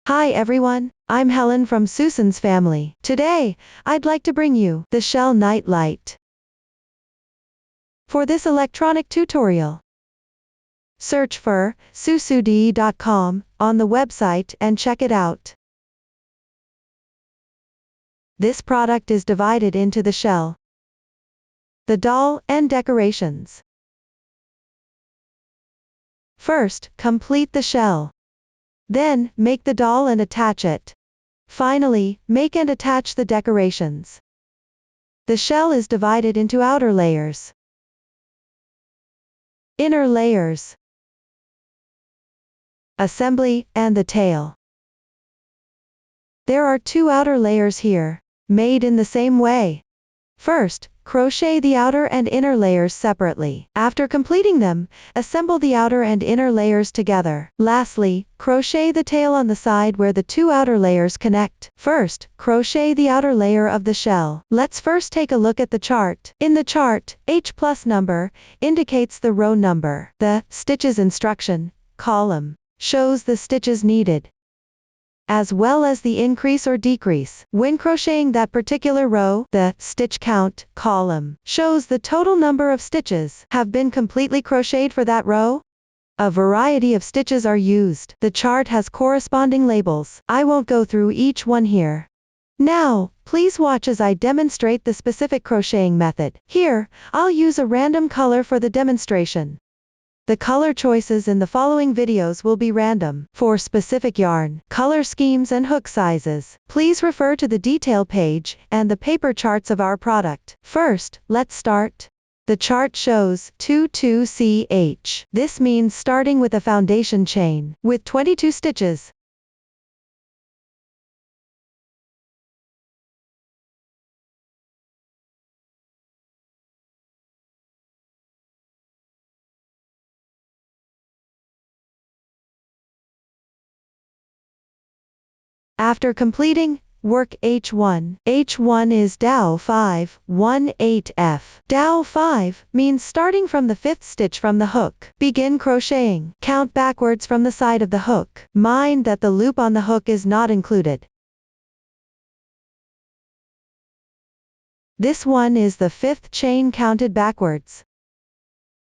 Hi everyone, I'm Helen from Susan's family. Today, I'd like to bring you the shell night light. For this electronic tutorial, search for susud.com on the website and check it out. This product is divided into the shell, the doll, and decorations. First, complete the shell. Then, make the doll and attach it. Finally, make and attach the decorations. The shell is divided into outer layers, inner layers, assembly, and the tail. There are two outer layers here, made in the same way. First, crochet the outer and inner layers separately. After completing them, assemble the outer and inner layers together. Lastly, crochet the tail on the side where the two outer layers connect. First, crochet the outer layer of the shell. Let's first take a look at the chart. In the chart, H plus number indicates the row number. The stitches instruction column shows the stitches needed, as well as the increase or decrease. When crocheting that particular row, the stitch count column shows the total number of stitches have been completely crocheted for that row. A variety of stitches are used. The chart has corresponding labels. I won't go through each one here. Now, please watch as I demonstrate the specific crocheting method. Here, I'll use a random color for the demonstration. The color choices in the following videos will be random. For specific yarn, color schemes and hook sizes, please refer to the detail page and the paper charts of our product. First, let's start. The chart shows 22CH. This means starting with a foundation chain, with 22 stitches. After completing, work H1. H1 is dowel 5, 1, 8F. Dowel 5 means starting from the 5th stitch from the hook. Begin crocheting. Count backwards from the side of the hook. Mind that the loop on the hook is not included. This one is the 5th chain counted backwards.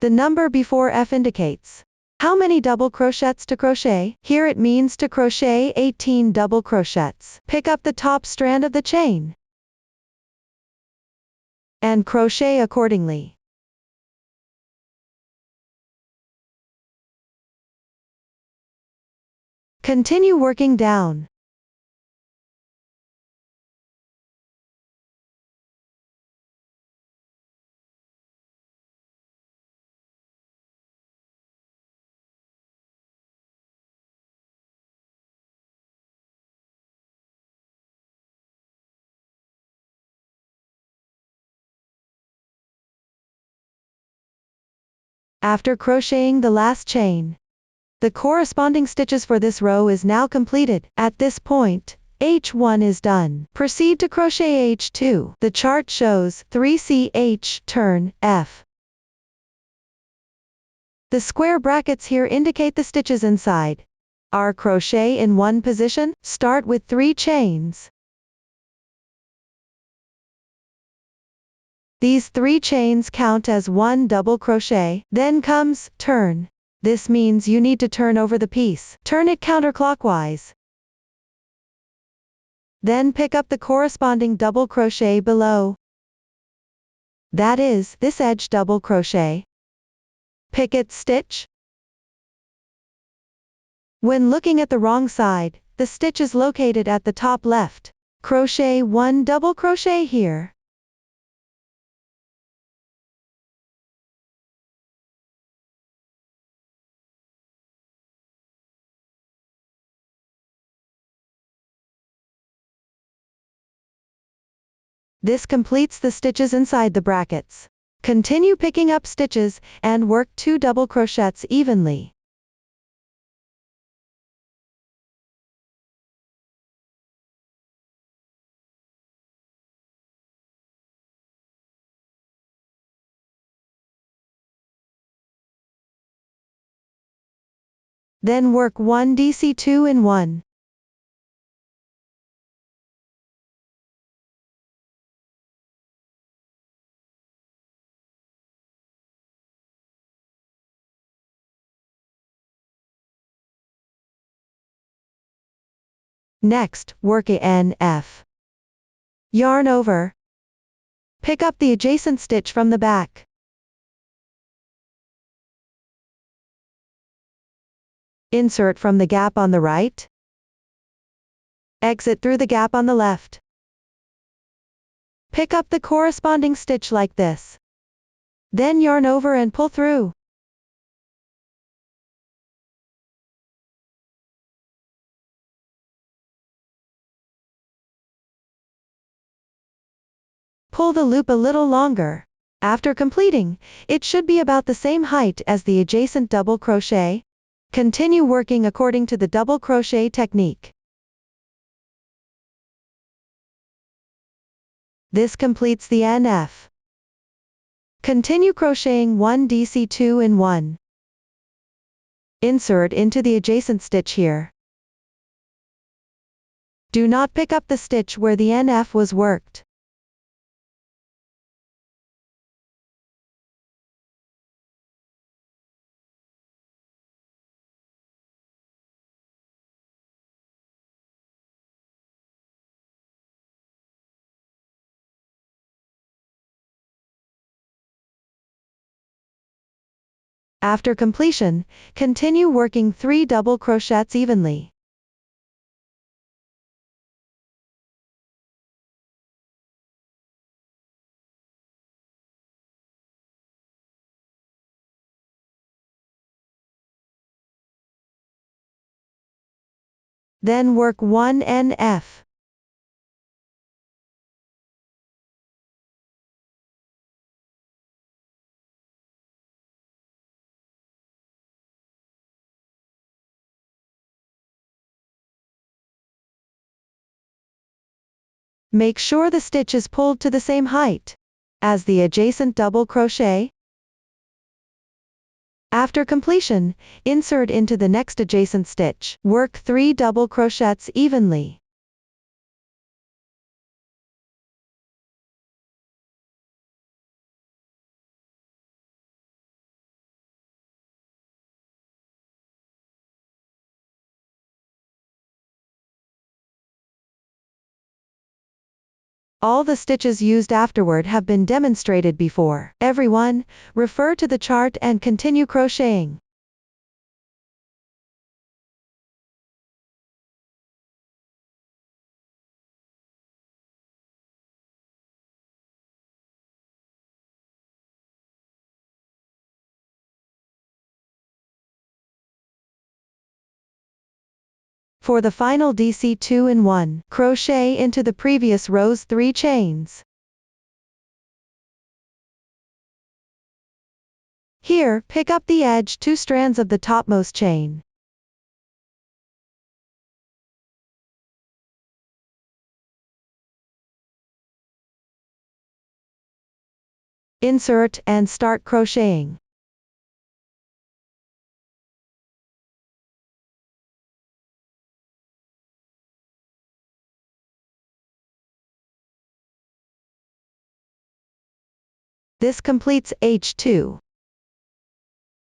The number before F indicates how many double crochets to crochet. Here it means to crochet 18 double crochets. Pick up the top strand of the chain and crochet accordingly. Continue working down. After crocheting the last chain, the corresponding stitches for this row is now completed. At this point, H1 is done. Proceed to crochet H2. The chart shows 3CH turn F. The square brackets here indicate the stitches inside. Our crochet in one position. Start with 3 chains. These 3 chains count as 1 double crochet. Then comes turn. This means you need to turn over the piece. Turn it counterclockwise. Then pick up the corresponding double crochet below. That is, this edge double crochet. Picket stitch. When looking at the wrong side, the stitch is located at the top left. Crochet 1 double crochet here. This completes the stitches inside the brackets. Continue picking up stitches and work 2 double crochets evenly. Then work 1 DC 2 in 1. Next, work a NF. Yarn over. Pick up the adjacent stitch from the back. Insert from the gap on the right. Exit through the gap on the left. Pick up the corresponding stitch like this. Then yarn over and pull through. Pull the loop a little longer. After completing, it should be about the same height as the adjacent double crochet. Continue working according to the double crochet technique. This completes the NF. Continue crocheting 1 DC2 in 1. Insert into the adjacent stitch here. Do not pick up the stitch where the NF was worked. After completion, continue working 3 double crochets evenly. Then work 1 NF. Make sure the stitch is pulled to the same height as the adjacent double crochet. After completion, insert into the next adjacent stitch. Work 3 double crochets evenly. All the stitches used afterward have been demonstrated before. Everyone, refer to the chart and continue crocheting. For the final DC2 in 1, crochet into the previous row's 3 chains. Here, pick up the edge 2 strands of the topmost chain. Insert and start crocheting. This completes H2.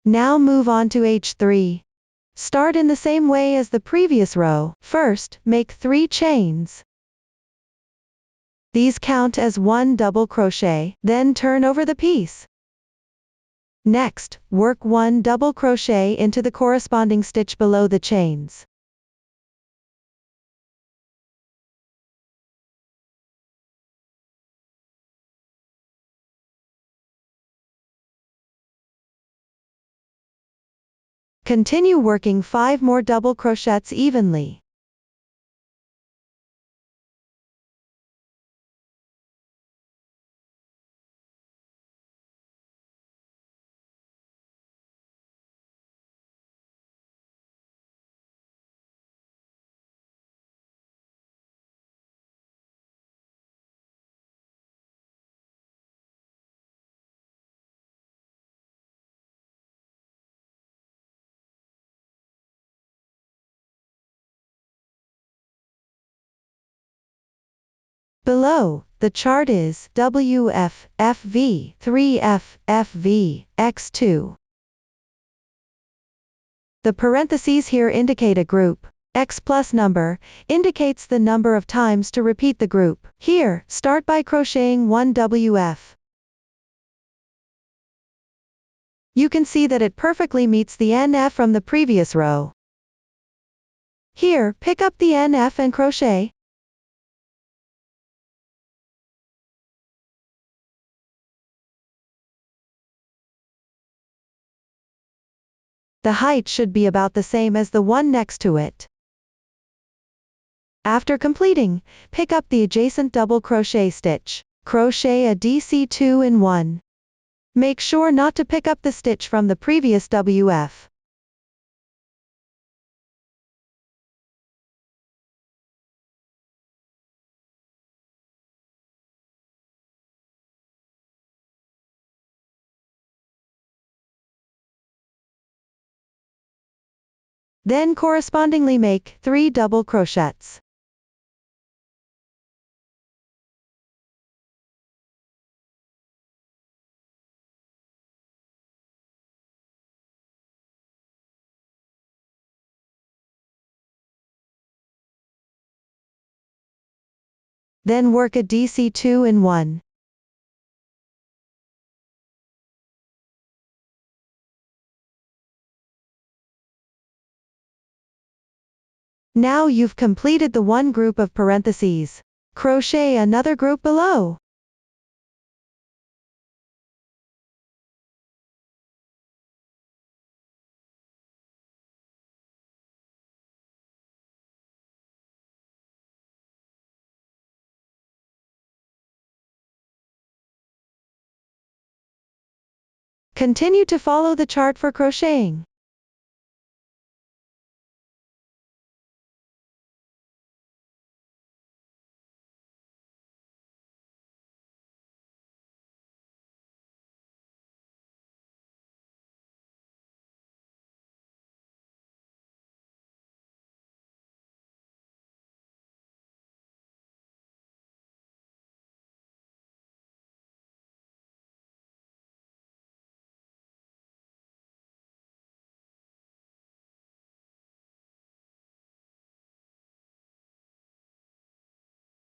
Now move on to H3. Start in the same way as the previous row. First, make 3 chains. These count as 1 double crochet, then turn over the piece. Next, work 1 double crochet into the corresponding stitch below the chains. Continue working 5 more double crochets evenly. Below, the chart is WF, FV, 3F, FV, X2. The parentheses here indicate a group. X plus number indicates the number of times to repeat the group. Here, start by crocheting 1 WF. You can see that it perfectly meets the NF from the previous row. Here, pick up the NF and crochet. The height should be about the same as the one next to it. After completing, pick up the adjacent double crochet stitch. Crochet a DC2 in 1. Make sure not to pick up the stitch from the previous WF. Then correspondingly make 3 double crochets. Then work a DC2 in 1. Now you've completed the one group of parentheses. Crochet another group below. Continue to follow the chart for crocheting.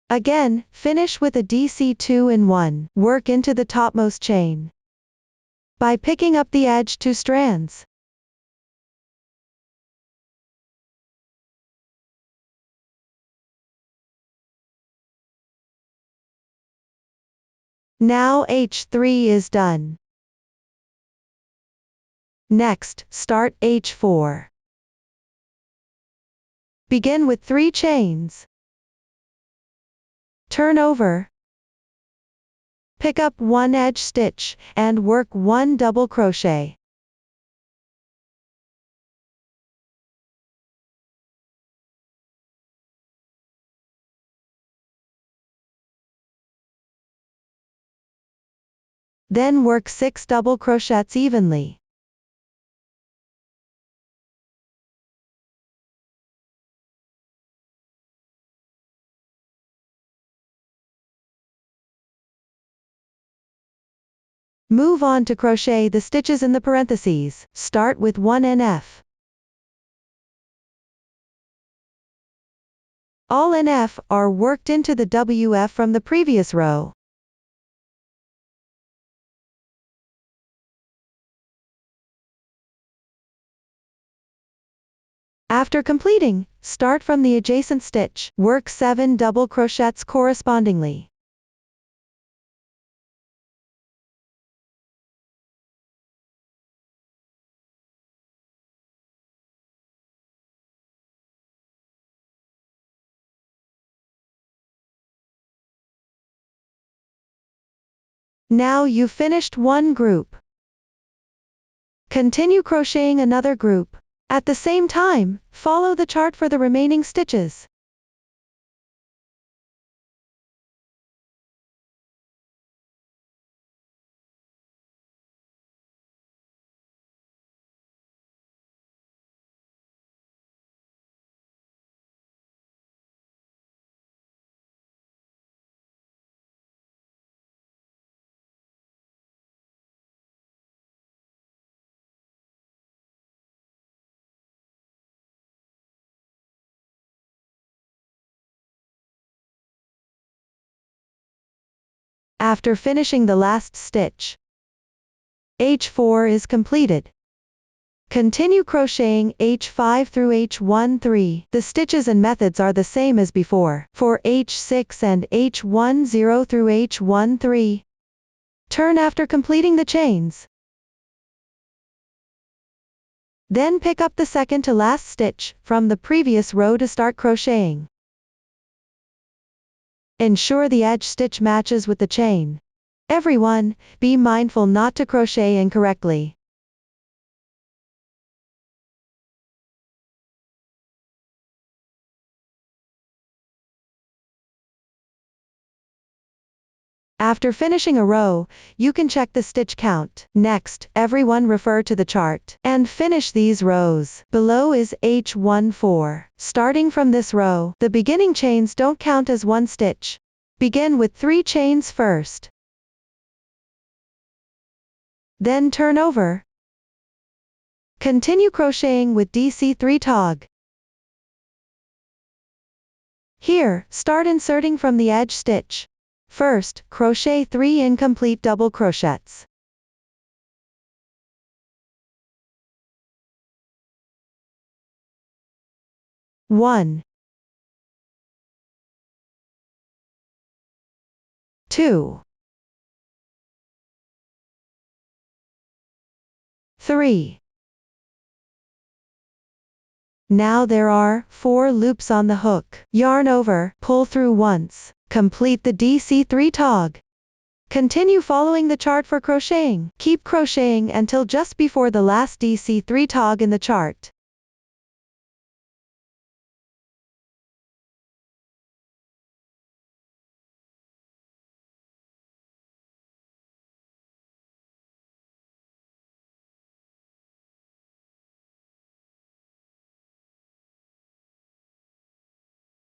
Again, finish with a DC2 in 1. Work into the topmost chain by picking up the edge 2 strands. Now H3 is done. Next, start H4. Begin with 3 chains. Turn over. Pick up 1 edge stitch, and work 1 double crochet. Then work 6 double crochets evenly. Move on to crochet the stitches in the parentheses. Start with 1 NF. All NF are worked into the WF from the previous row. After completing, start from the adjacent stitch. Work 7 double crochets correspondingly. Now you've finished one group. Continue crocheting another group. At the same time, follow the chart for the remaining stitches. After finishing the last stitch, H4 is completed. Continue crocheting H5 through H13. The stitches and methods are the same as before. For H6 and H10 through H13, turn after completing the chains. Then pick up the second to last stitch from the previous row to start crocheting. Ensure the edge stitch matches with the chain. Everyone, be mindful not to crochet incorrectly. After finishing a row, you can check the stitch count. Next, everyone refer to the chart and finish these rows. Below is H14. Starting from this row, the beginning chains don't count as one stitch. Begin with 3 chains first. Then turn over. Continue crocheting with DC3 tog. Here, start inserting from the edge stitch. First, crochet 3 incomplete double crochets. One, 2, 3. Now there are 4 loops on the hook. Yarn over, pull through once. Complete the DC3 tog. Continue following the chart for crocheting. Keep crocheting until just before the last DC3 tog in the chart.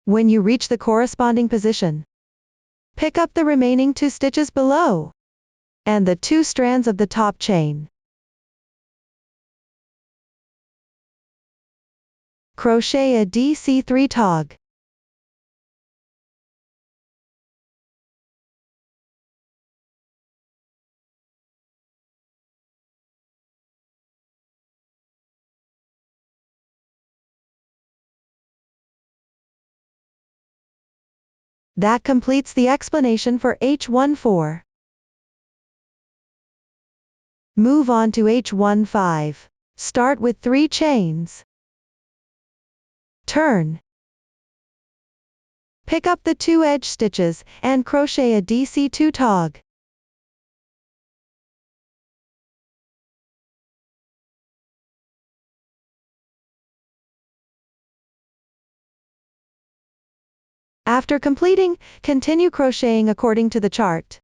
When you reach the corresponding position, pick up the remaining 2 stitches below and the 2 strands of the top chain. Crochet a DC3 tog. That completes the explanation for H14. Move on to H15. Start with 3 chains. Turn. Pick up the 2 edge stitches and crochet a DC2 tog. After completing, continue crocheting according to the chart.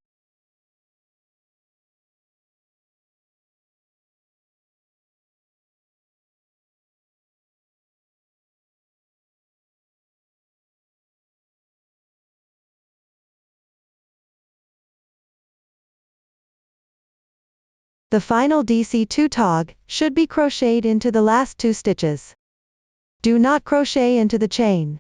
The final DC2 tog should be crocheted into the last 2 stitches. Do not crochet into the chain.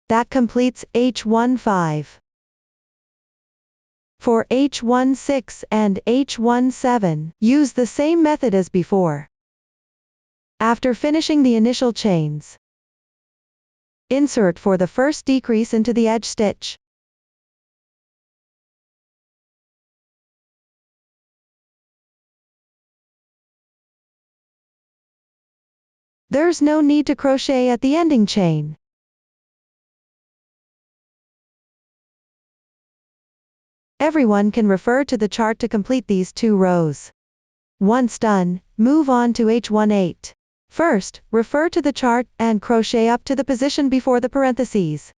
That completes H15. For H16 and H17, use the same method as before. After finishing the initial chains, insert for the first decrease into the edge stitch. There's no need to crochet at the ending chain. Everyone can refer to the chart to complete these 2 rows. Once done, move on to H18. First, refer to the chart and crochet up to the position before the parentheses.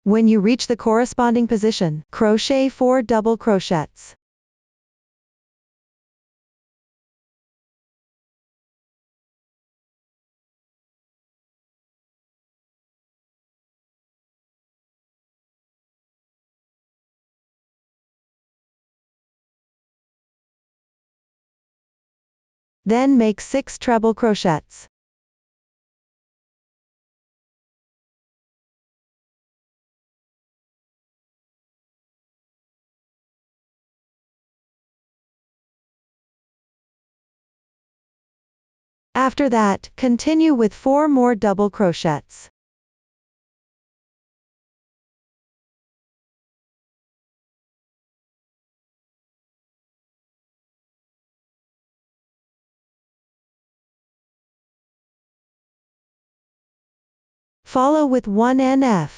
When you reach the corresponding position, crochet 4 double crochets. Then make 6 treble crochets. After that, continue with 4 more double crochets. Follow with 1 NF.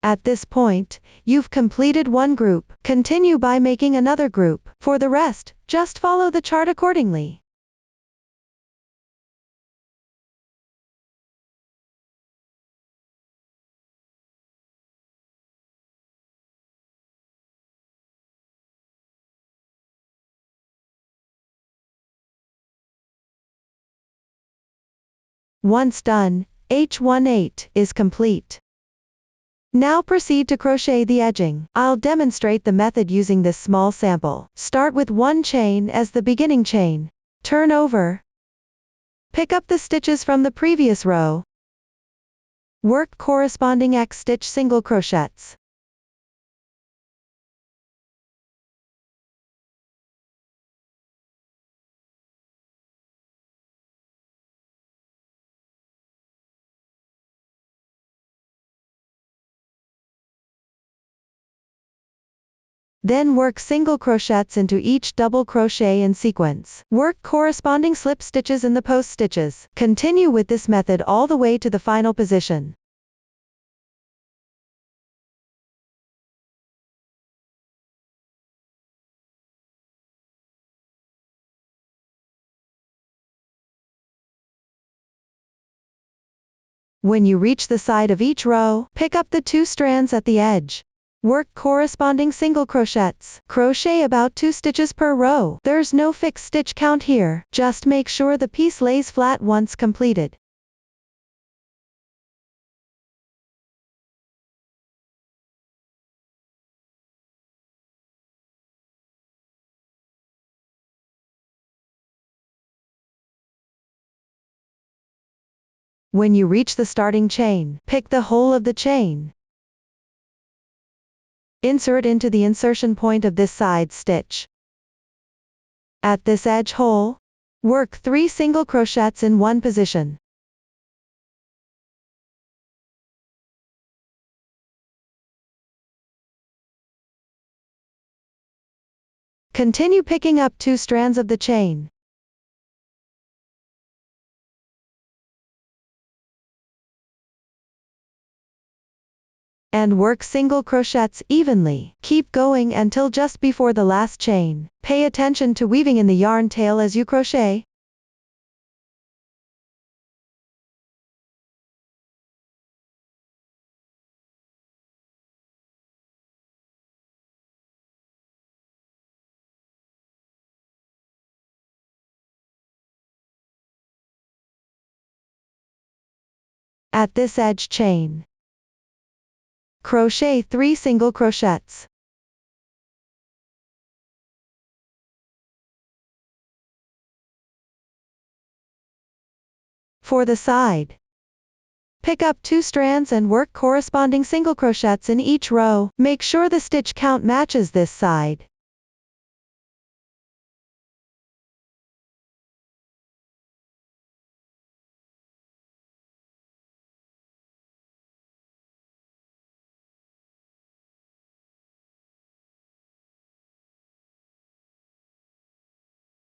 At this point, you've completed one group. Continue by making another group. For the rest, just follow the chart accordingly. Once done, H18 is complete. Now proceed to crochet the edging. I'll demonstrate the method using this small sample. Start with 1 chain as the beginning chain. Turn over. Pick up the stitches from the previous row. Work corresponding X stitch single crochets. Then work single crochets into each double crochet in sequence. Work corresponding slip stitches in the post stitches. Continue with this method all the way to the final position. When you reach the side of each row, pick up the 2 strands at the edge. Work corresponding single crochets. Crochet about 2 stitches per row. There's no fixed stitch count here, just make sure the piece lays flat once completed. When you reach the starting chain, pick the whole of the chain. Insert into the insertion point of this side stitch. At this edge hole, work 3 single crochets in one position. Continue picking up 2 strands of the chain. And work single crochets evenly. Keep going until just before the last chain. Pay attention to weaving in the yarn tail as you crochet. At this edge chain, crochet 3 single crochets. For the side, pick up 2 strands and work corresponding single crochets in each row. Make sure the stitch count matches this side.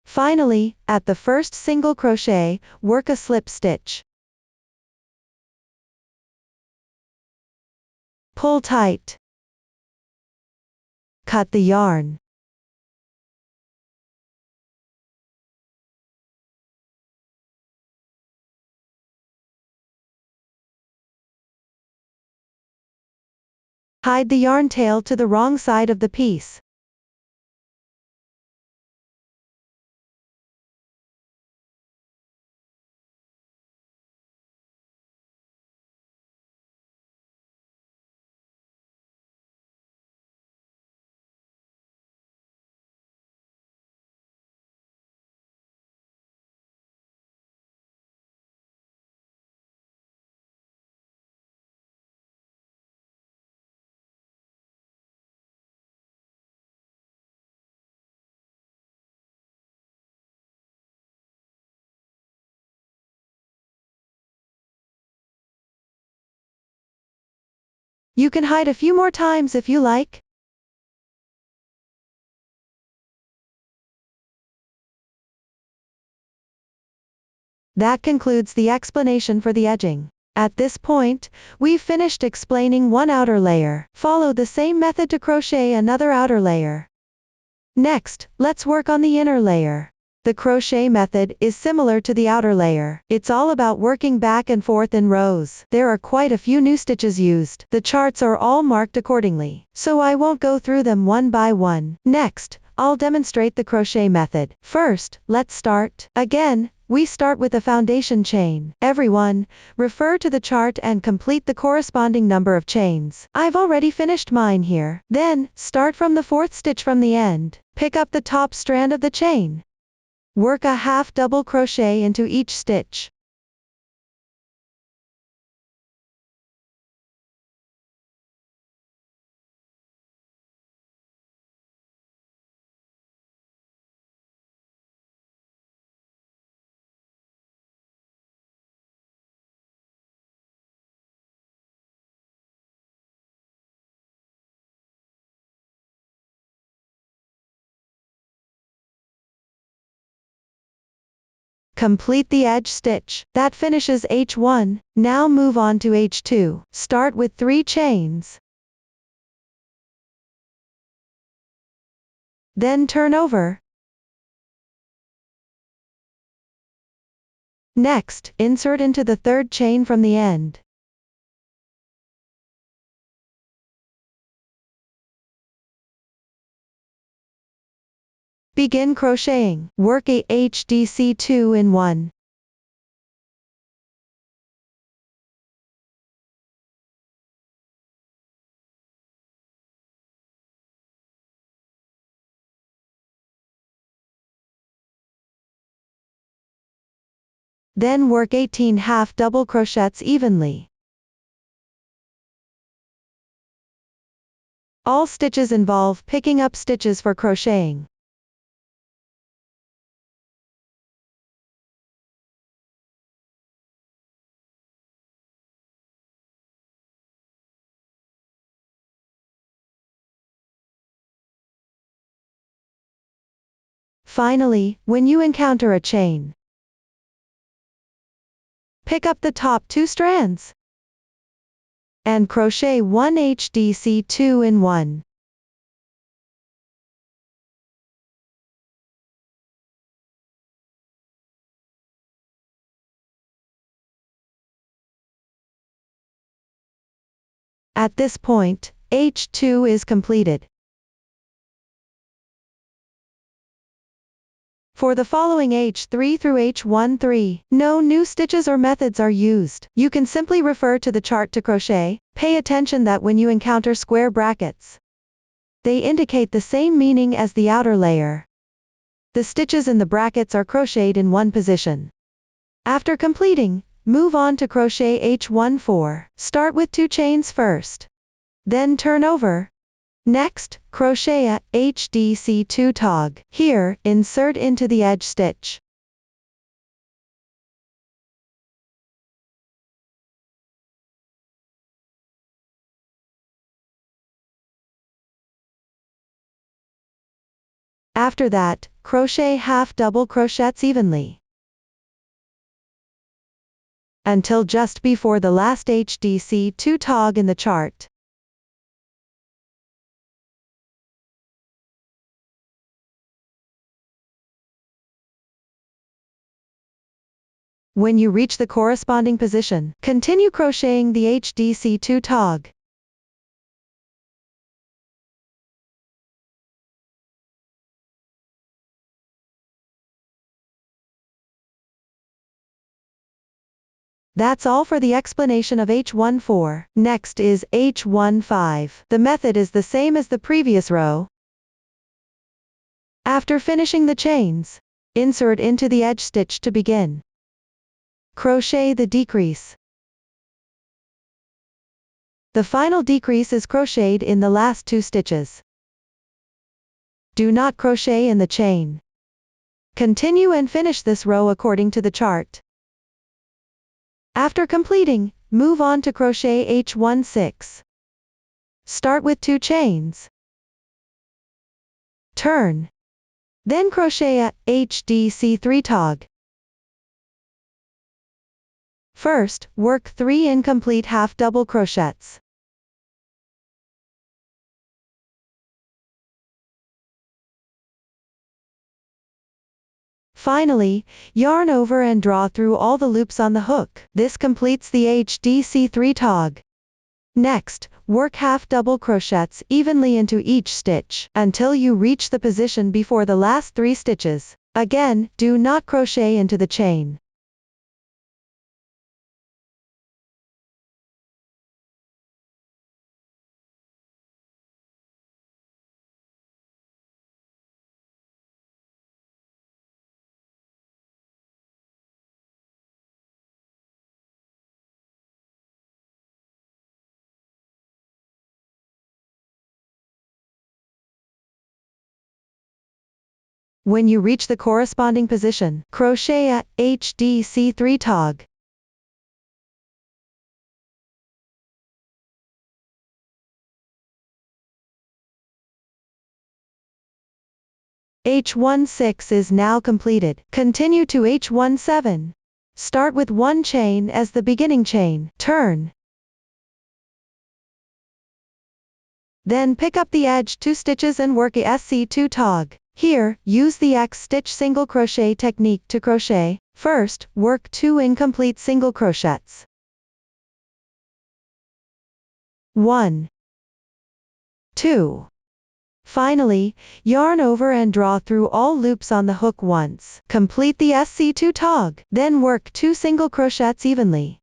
Finally, at the first single crochet, work a slip stitch. Pull tight. Cut the yarn. Hide the yarn tail to the wrong side of the piece. You can hide a few more times if you like. That concludes the explanation for the edging. At this point, we've finished explaining one outer layer. Follow the same method to crochet another outer layer. Next, let's work on the inner layer. The crochet method is similar to the outer layer. It's all about working back and forth in rows. There are quite a few new stitches used. The charts are all marked accordingly, so I won't go through them one by one. Next, I'll demonstrate the crochet method. First, let's start. Again, we start with a foundation chain. Everyone, refer to the chart and complete the corresponding number of chains. I've already finished mine here. Then, start from the fourth stitch from the end. Pick up the top strand of the chain. Work a half double crochet into each stitch. Complete the edge stitch. That finishes H1. Now move on to H2. Start with 3 chains. Then turn over. Next, insert into the third chain from the end. Begin crocheting. Work a HDC 2 in 1. Then work 18 half double crochets evenly. All stitches involve picking up stitches for crocheting. Finally, when you encounter a chain, pick up the top 2 strands and crochet 1 HDC 2 in 1. At this point, H2 is completed. For the following H3 through H13, no new stitches or methods are used. You can simply refer to the chart to crochet. Pay attention that when you encounter square brackets, they indicate the same meaning as the outer layer. The stitches in the brackets are crocheted in one position. After completing, move on to crochet H14. Start with 2 chains first. Then turn over. Next, crochet a HDC 2 tog. Here, insert into the edge stitch. After that, crochet half double crochets evenly until just before the last HDC 2 tog in the chart. When you reach the corresponding position, continue crocheting the HDC 2 tog. That's all for the explanation of H14. Next is H15. The method is the same as the previous row. After finishing the chains, insert into the edge stitch to begin. Crochet the decrease. The final decrease is crocheted in the last 2 stitches. Do not crochet in the chain. Continue and finish this row according to the chart. After completing, move on to crochet H16. Start with 2 chains. Turn. Then crochet a HDC3 tog. First, work 3 incomplete half double crochets. Finally, yarn over and draw through all the loops on the hook. This completes the HDC3 tog. Next, work half double crochets evenly into each stitch until you reach the position before the last 3 stitches. Again, do not crochet into the chain. When you reach the corresponding position, crochet a HDC3 tog. H16 is now completed. Continue to H17. Start with 1 chain as the beginning chain. Turn. Then pick up the edge 2 stitches and work a SC2 tog. Here, use the X stitch single crochet technique to crochet. First, work 2 incomplete single crochets. 1, 2. Finally, yarn over and draw through all loops on the hook once. Complete the SC2 tog. Then work 2 single crochets evenly.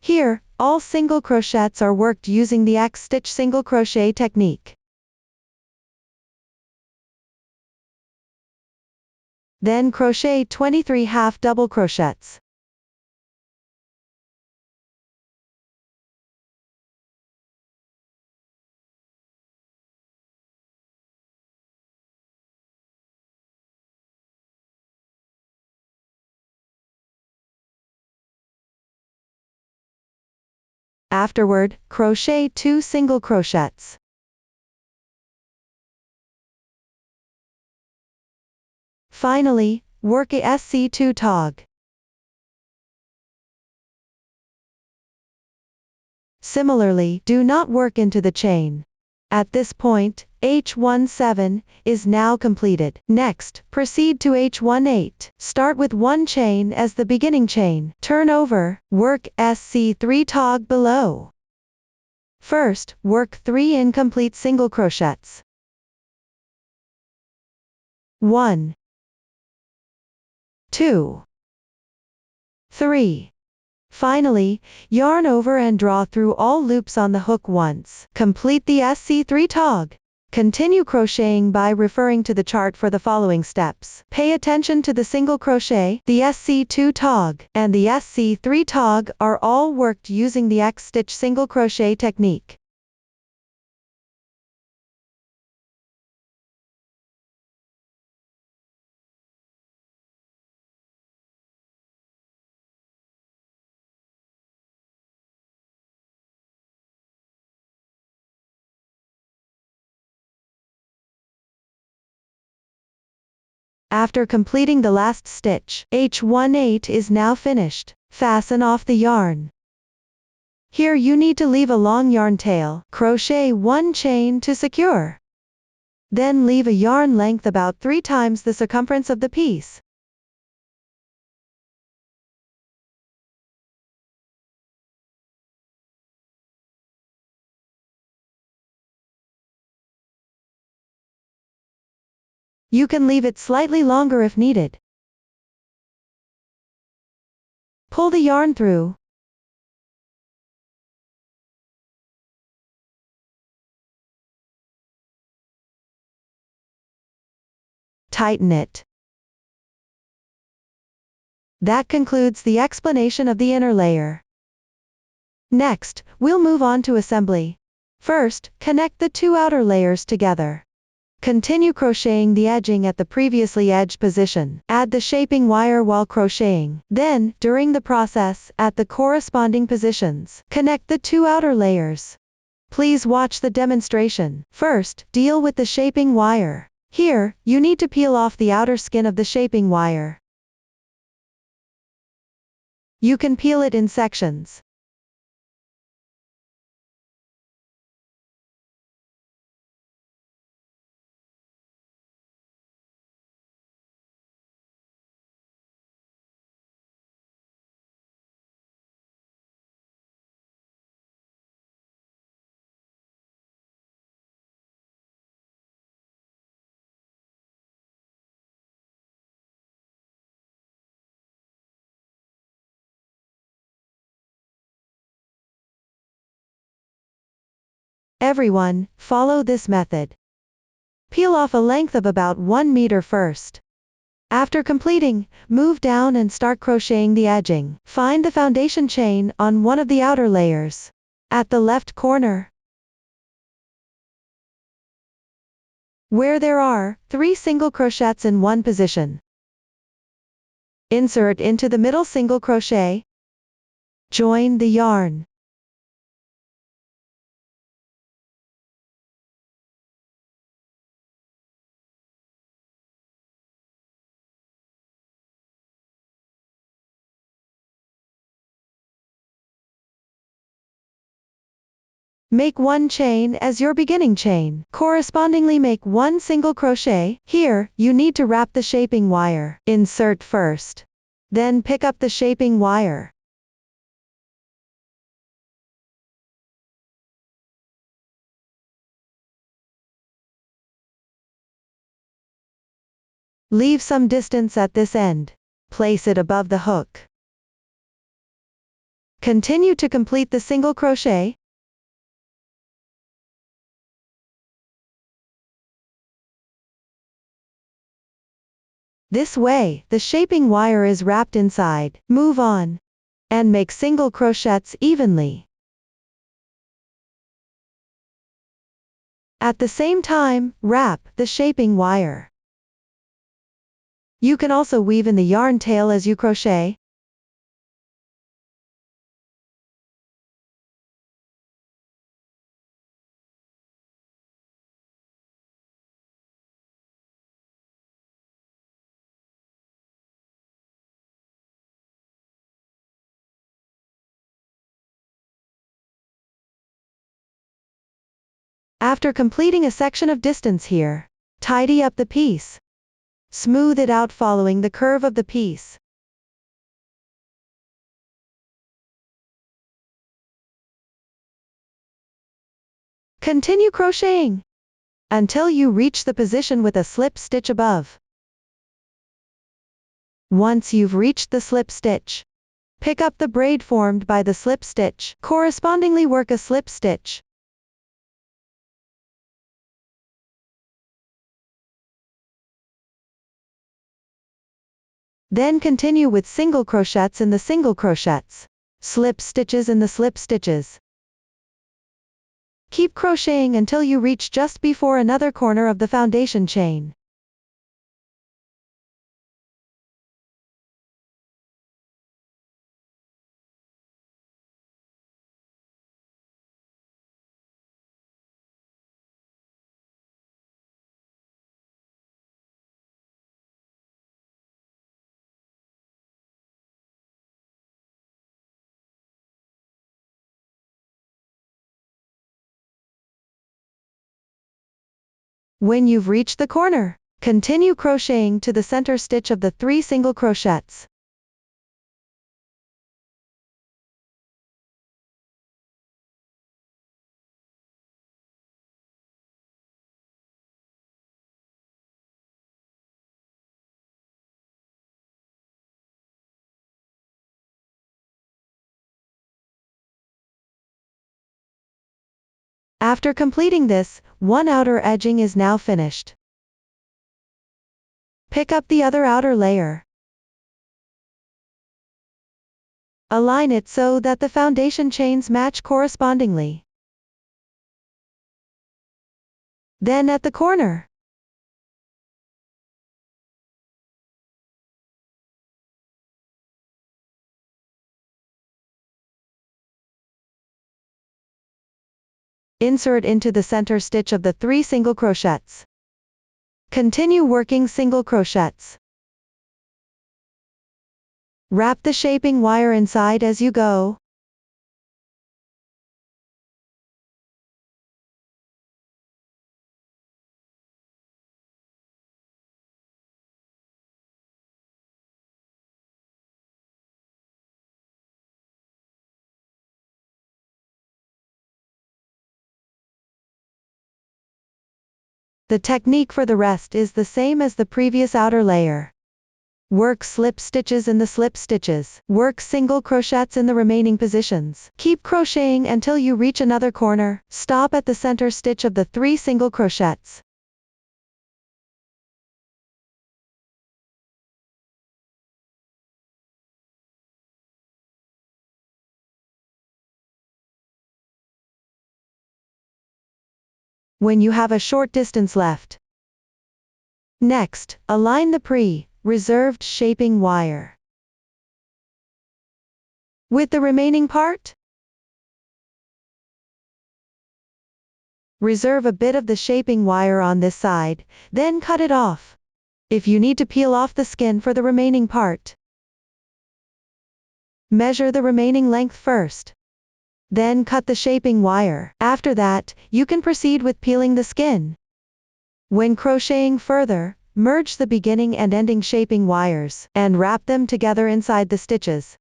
Here, all single crochets are worked using the X stitch single crochet technique. Then crochet 23 half double crochets. Afterward, crochet 2 single crochets. Finally, work a SC2 tog. Similarly, do not work into the chain. At this point, H17 is now completed. Next, proceed to H18. Start with 1 chain as the beginning chain. Turn over, work SC3 tog below. First, work 3 incomplete single crochets. 1, 2, 3. Finally, yarn over and draw through all loops on the hook once. Complete the SC3 tog. Continue crocheting by referring to the chart for the following steps. Pay attention to the single crochet, the SC2 tog, and the SC3 tog are all worked using the X stitch single crochet technique. After completing the last stitch, H18 is now finished. Fasten off the yarn. Here you need to leave a long yarn tail. Crochet 1 chain to secure. Then leave a yarn length about 3 times the circumference of the piece. You can leave it slightly longer if needed. Pull the yarn through. Tighten it. That concludes the explanation of the inner layer. Next, we'll move on to assembly. First, connect the two outer layers together. Continue crocheting the edging at the previously edged position. Add the shaping wire while crocheting. Then, during the process, at the corresponding positions, connect the two outer layers. Please watch the demonstration. First, deal with the shaping wire. Here, you need to peel off the outer skin of the shaping wire. You can peel it in sections. Everyone, follow this method. Peel off a length of about 1 meter first. After completing, move down and start crocheting the edging. Find the foundation chain on one of the outer layers. At the left corner, where there are 3 single crochets in one position. Insert into the middle single crochet. Join the yarn. Make 1 chain as your beginning chain. Correspondingly make 1 single crochet. Here, you need to wrap the shaping wire. Insert first. Then pick up the shaping wire. Leave some distance at this end. Place it above the hook. Continue to complete the single crochet. This way, the shaping wire is wrapped inside. Move on. And make single crochets evenly. At the same time, wrap the shaping wire. You can also weave in the yarn tail as you crochet. After completing a section of distance here, tidy up the piece. Smooth it out following the curve of the piece. Continue crocheting until you reach the position with a slip stitch above. Once you've reached the slip stitch, pick up the braid formed by the slip stitch. Correspondingly work a slip stitch. Then continue with single crochets in the single crochets, slip stitches in the slip stitches. Keep crocheting until you reach just before another corner of the foundation chain. When you've reached the corner, continue crocheting to the center stitch of the 3 single crochets. After completing this, one outer edging is now finished. Pick up the other outer layer. Align it so that the foundation chains match correspondingly. Then at the corner, insert into the center stitch of the 3 single crochets. Continue working single crochets. Wrap the shaping wire inside as you go. The technique for the rest is the same as the previous outer layer. Work slip stitches in the slip stitches. Work single crochets in the remaining positions. Keep crocheting until you reach another corner. Stop at the center stitch of the 3 single crochets. When you have a short distance left. Next, align the pre-reserved shaping wire with the remaining part. Reserve a bit of the shaping wire on this side, then cut it off. If you need to peel off the skin for the remaining part, measure the remaining length first. Then cut the shaping wire. After that, you can proceed with peeling the skin. When crocheting further, merge the beginning and ending shaping wires, and wrap them together inside the stitches.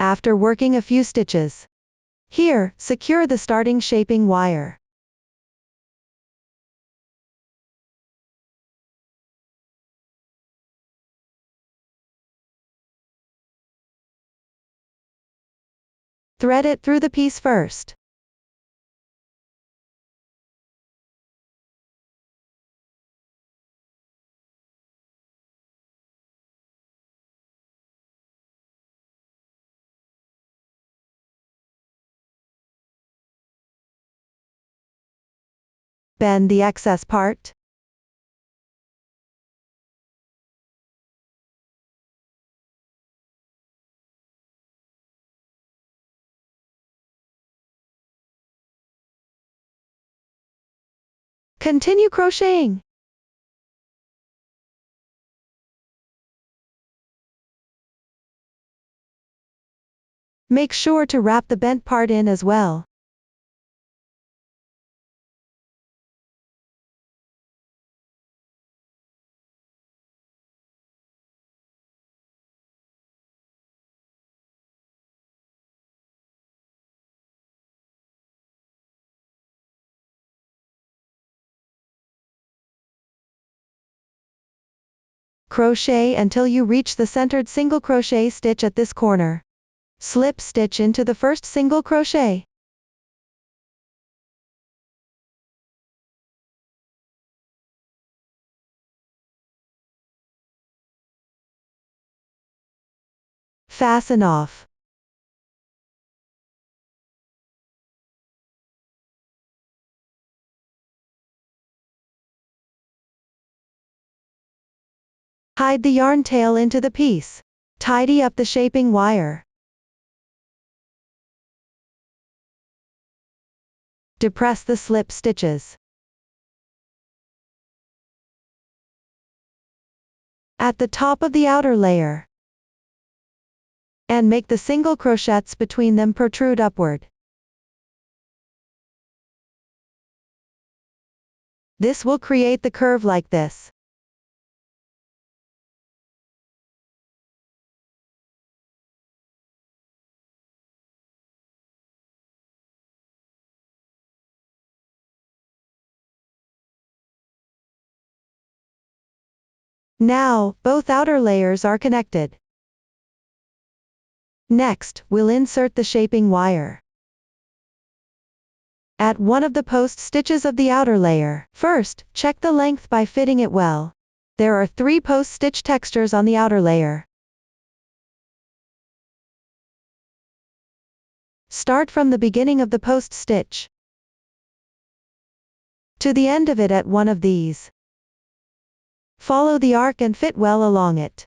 After working a few stitches, here, secure the starting shaping wire. Thread it through the piece first. Bend the excess part. Continue crocheting. Make sure to wrap the bent part in as well. Crochet until you reach the centered single crochet stitch at this corner. Slip stitch into the first single crochet. Fasten off. Hide the yarn tail into the piece. Tidy up the shaping wire. Depress the slip stitches. At the top of the outer layer. And make the single crochets between them protrude upward. This will create the curve like this. Now, both outer layers are connected. Next, we'll insert the shaping wire. At one of the post stitches of the outer layer. First, check the length by fitting it well. There are 3 post stitch textures on the outer layer. Start from the beginning of the post stitch to the end of it at one of these. Follow the arc and fit well along it.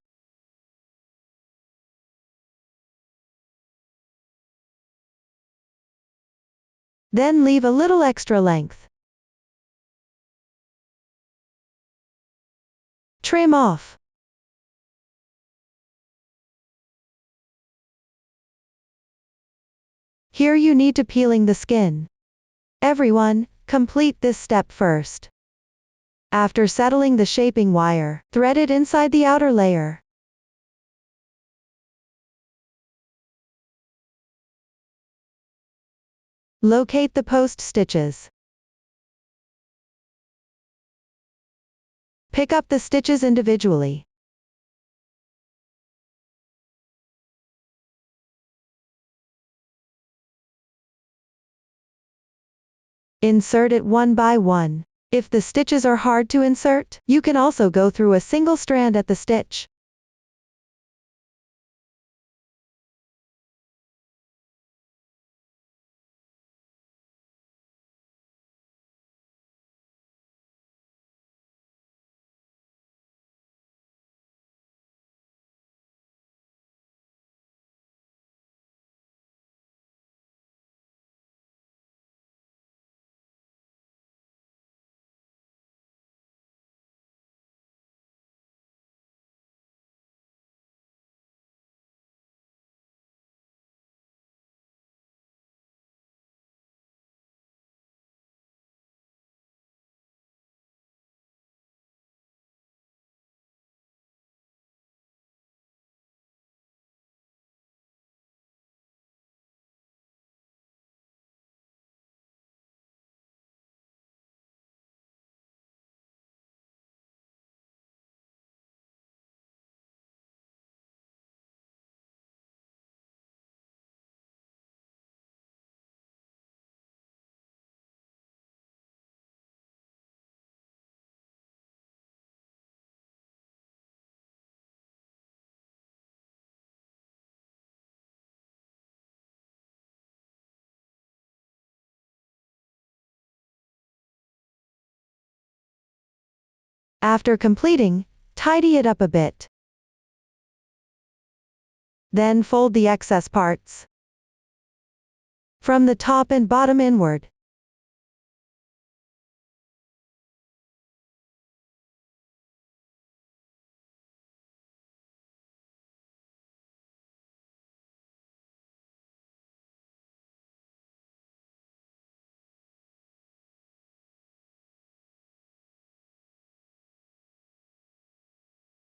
Then leave a little extra length. Trim off. Here you need to peeling the skin. Everyone, complete this step first. After settling the shaping wire, thread it inside the outer layer. Locate the post stitches. Pick up the stitches individually. Insert it one by one. If the stitches are hard to insert, you can also go through a single strand at the stitch. After completing, tidy it up a bit. Then fold the excess parts from the top and bottom inward.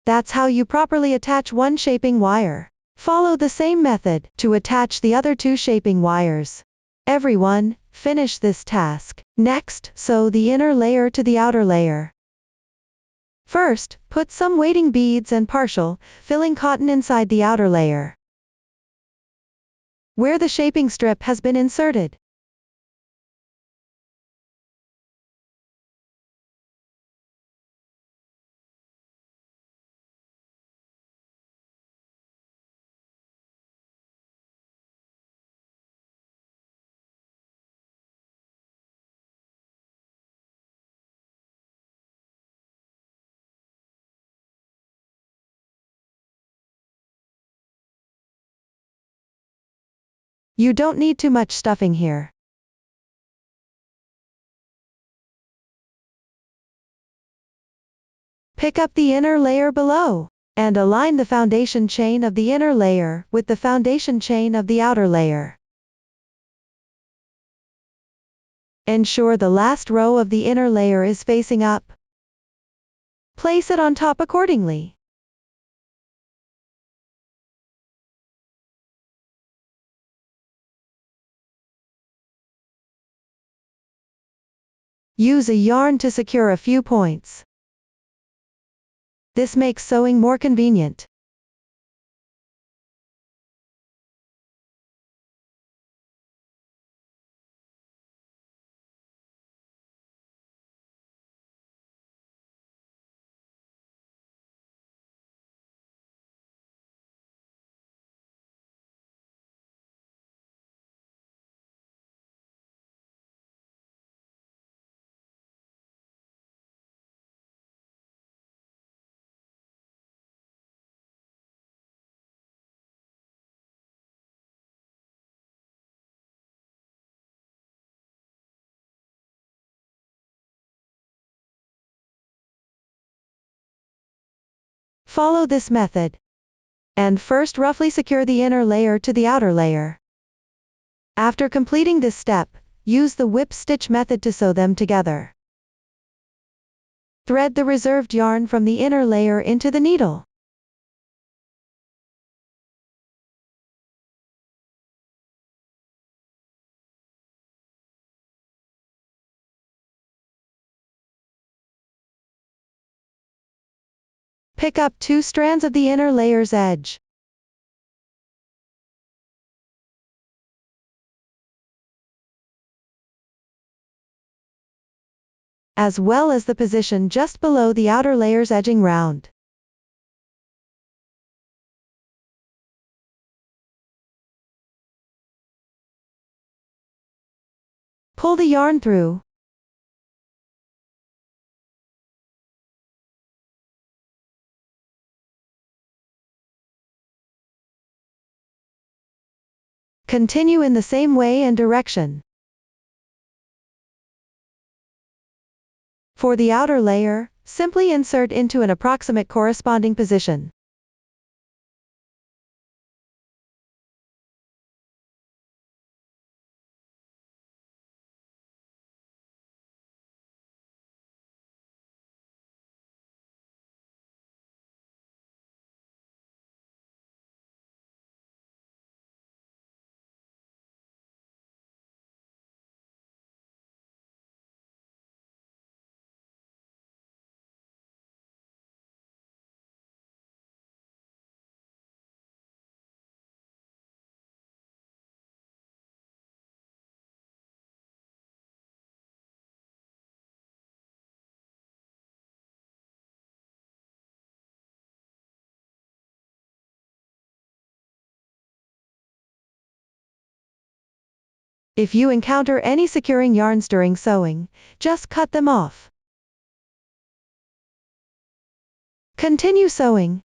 That's how you properly attach one shaping wire. Follow the same method to attach the other 2 shaping wires. Everyone, finish this task. Next, sew the inner layer to the outer layer. First, put some weighting beads and partial, filling cotton inside the outer layer, where the shaping strip has been inserted. You don't need too much stuffing here. Pick up the inner layer below, and align the foundation chain of the inner layer with the foundation chain of the outer layer. Ensure the last row of the inner layer is facing up. Place it on top accordingly. Use a yarn to secure a few points. This makes sewing more convenient. Follow this method. And first roughly secure the inner layer to the outer layer. After completing this step, use the whip stitch method to sew them together. Thread the reserved yarn from the inner layer into the needle. Pick up 2 strands of the inner layer's edge. As well as the position just below the outer layer's edging round. Pull the yarn through. Continue in the same way and direction. For the outer layer, simply insert into an approximate corresponding position. If you encounter any securing yarns during sewing, just cut them off. Continue sewing.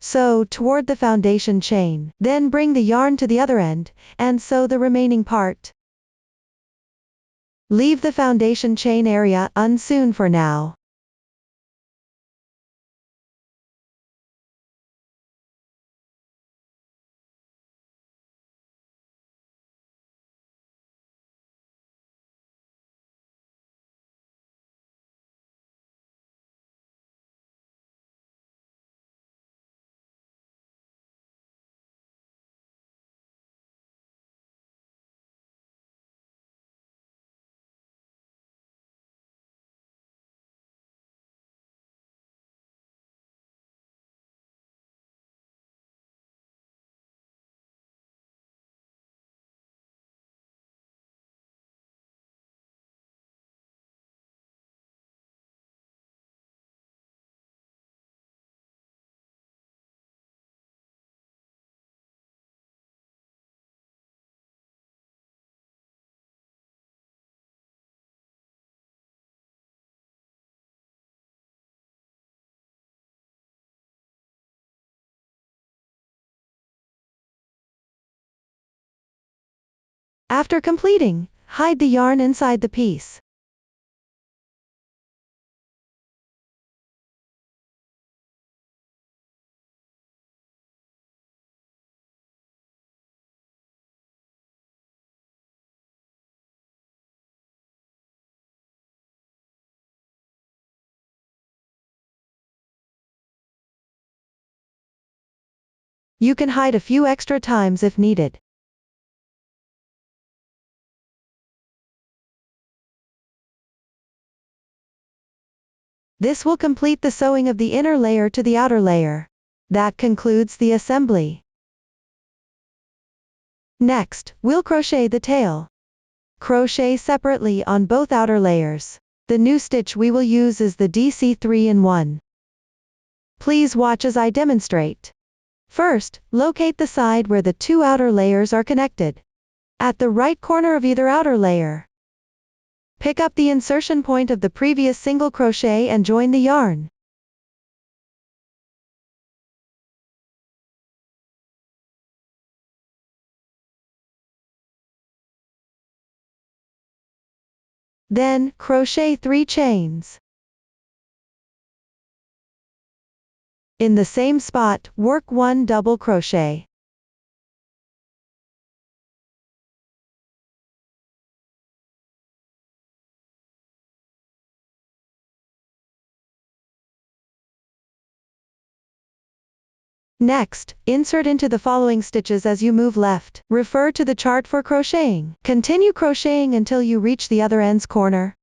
Sew toward the foundation chain, then bring the yarn to the other end, and sew the remaining part. Leave the foundation chain area unsewn for now. After completing, hide the yarn inside the piece. You can hide a few extra times if needed. This will complete the sewing of the inner layer to the outer layer. That concludes the assembly. Next, we'll crochet the tail. Crochet separately on both outer layers. The new stitch we will use is the DC 3-in-1. Please watch as I demonstrate. First, locate the side where the two outer layers are connected. At the right corner of either outer layer, pick up the insertion point of the previous single crochet and join the yarn. Then, crochet 3 chains. In the same spot, work 1 double crochet. Next, insert into the following stitches as you move left. Refer to the chart for crocheting. Continue crocheting until you reach the other end's corner.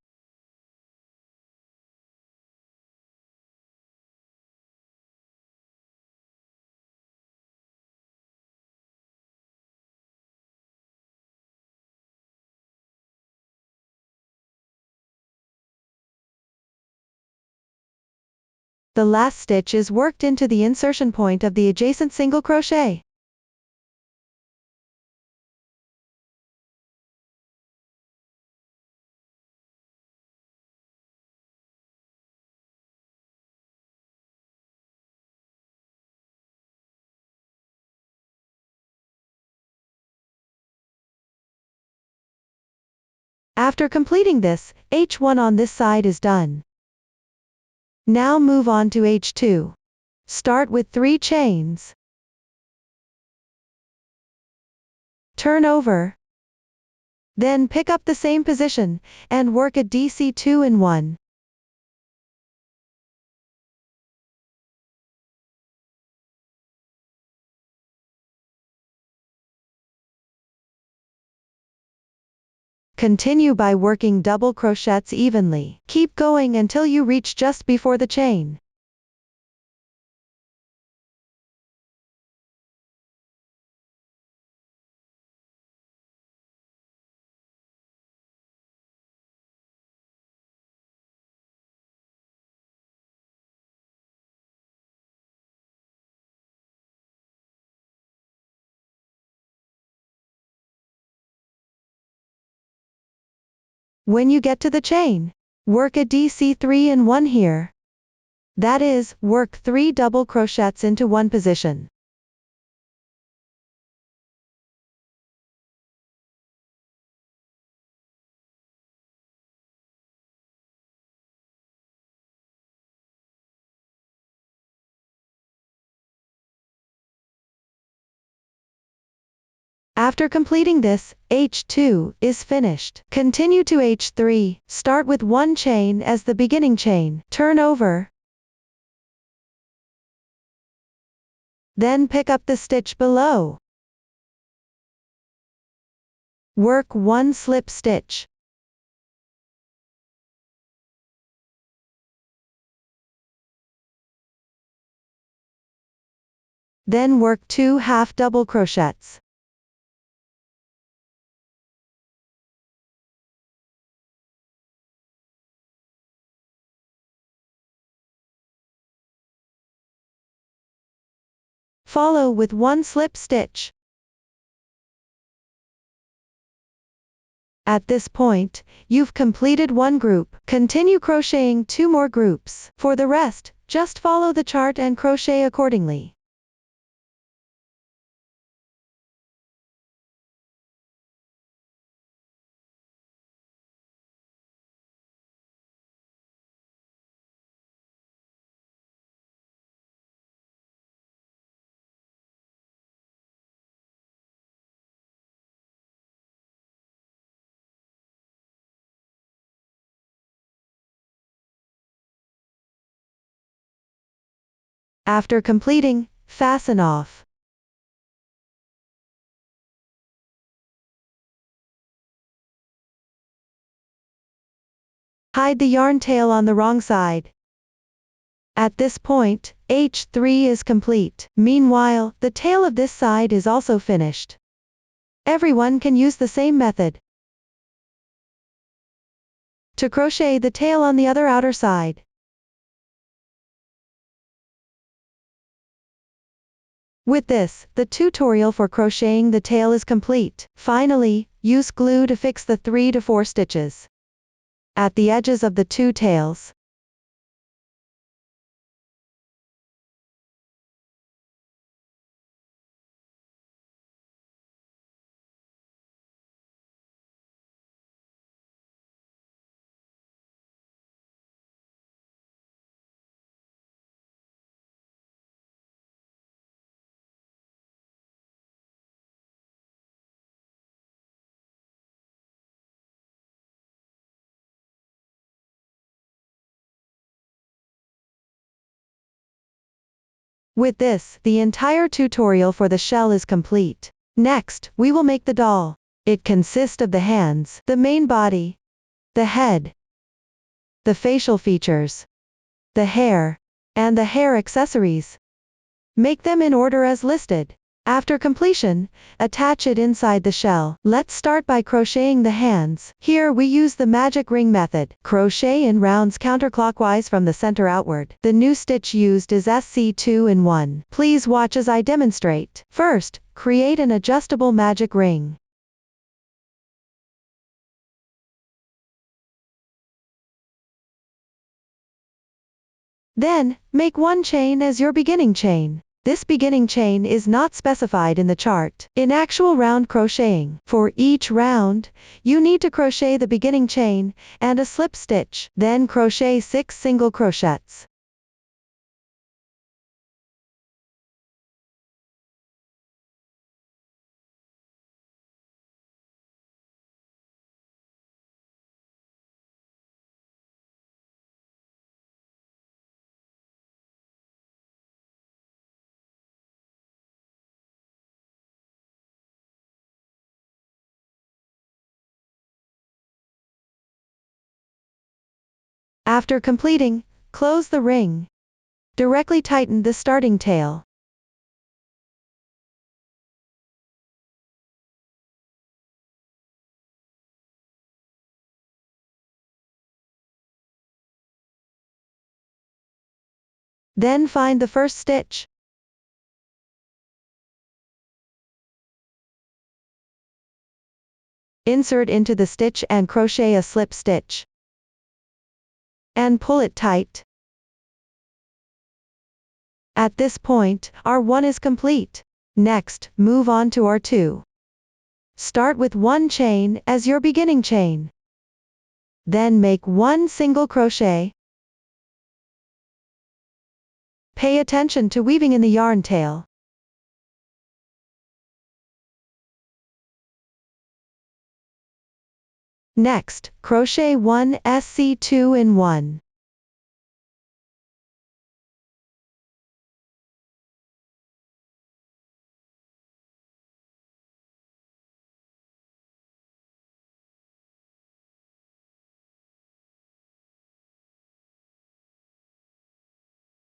The last stitch is worked into the insertion point of the adjacent single crochet. After completing this, H1 on this side is done. Now move on to H2. Start with 3 chains. Turn over. Then pick up the same position, and work a DC 2-in-1. Continue by working double crochets evenly. Keep going until you reach just before the chain. When you get to the chain, work a DC 3-in-1 here. That is, work 3 double crochets into one position. After completing this, H2 is finished. Continue to H3, start with 1 chain as the beginning chain, turn over. Then pick up the stitch below. Work 1 slip stitch. Then work 2 half double crochets. Follow with 1 slip stitch. At this point, you've completed 1 group. Continue crocheting 2 more groups. For the rest, just follow the chart and crochet accordingly. After completing, fasten off. Hide the yarn tail on the wrong side. At this point, H3 is complete. Meanwhile, the tail of this side is also finished. Everyone can use the same method to crochet the tail on the other outer side. With this, the tutorial for crocheting the tail is complete. Finally, use glue to fix the 3 to 4 stitches at the edges of the two tails. With this, the entire tutorial for the shell is complete. Next, we will make the doll. It consists of the hands, the main body, the head, the facial features, the hair, and the hair accessories. Make them in order as listed. After completion, attach it inside the shell. Let's start by crocheting the hands. Here we use the magic ring method. Crochet in rounds counterclockwise from the center outward. The new stitch used is SC2-in-1. Please watch as I demonstrate. First, create an adjustable magic ring. Then, make one chain as your beginning chain. This beginning chain is not specified in the chart. In actual round crocheting, for each round, you need to crochet the beginning chain, and a slip stitch. Then crochet 6 single crochets. After completing, close the ring. Directly tighten the starting tail. Then find the first stitch. Insert into the stitch and crochet a slip stitch. And pull it tight. At this point, R1 is complete. Next, move on to R2. Start with one chain as your beginning chain. Then make one single crochet. Pay attention to weaving in the yarn tail. Next, crochet 1 SC2-in-1.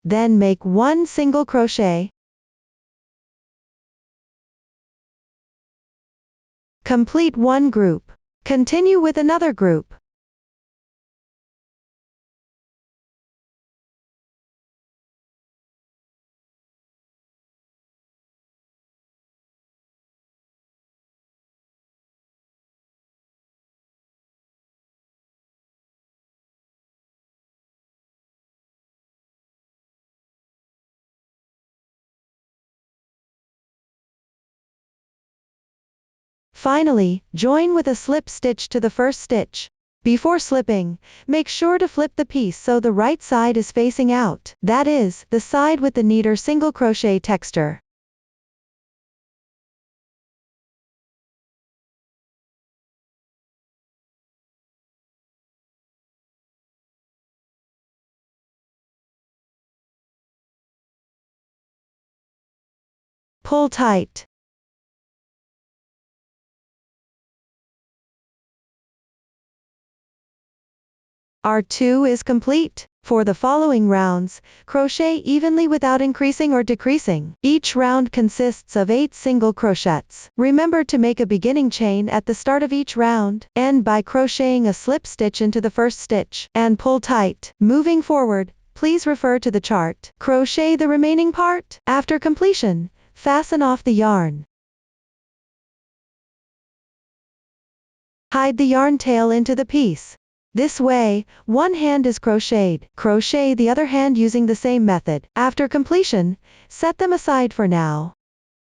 Then make one single crochet. Complete one group. Continue with another group. Finally, join with a slip stitch to the first stitch. Before slipping, make sure to flip the piece so the right side is facing out. That is, the side with the neater single crochet texture. Pull tight. R2 is complete. For the following rounds, crochet evenly without increasing or decreasing. Each round consists of 8 single crochets. Remember to make a beginning chain at the start of each round. End by crocheting a slip stitch into the first stitch, and pull tight. Moving forward, please refer to the chart. Crochet the remaining part. After completion, fasten off the yarn. Hide the yarn tail into the piece. This way, one hand is crocheted. Crochet the other hand using the same method. After completion, set them aside for now.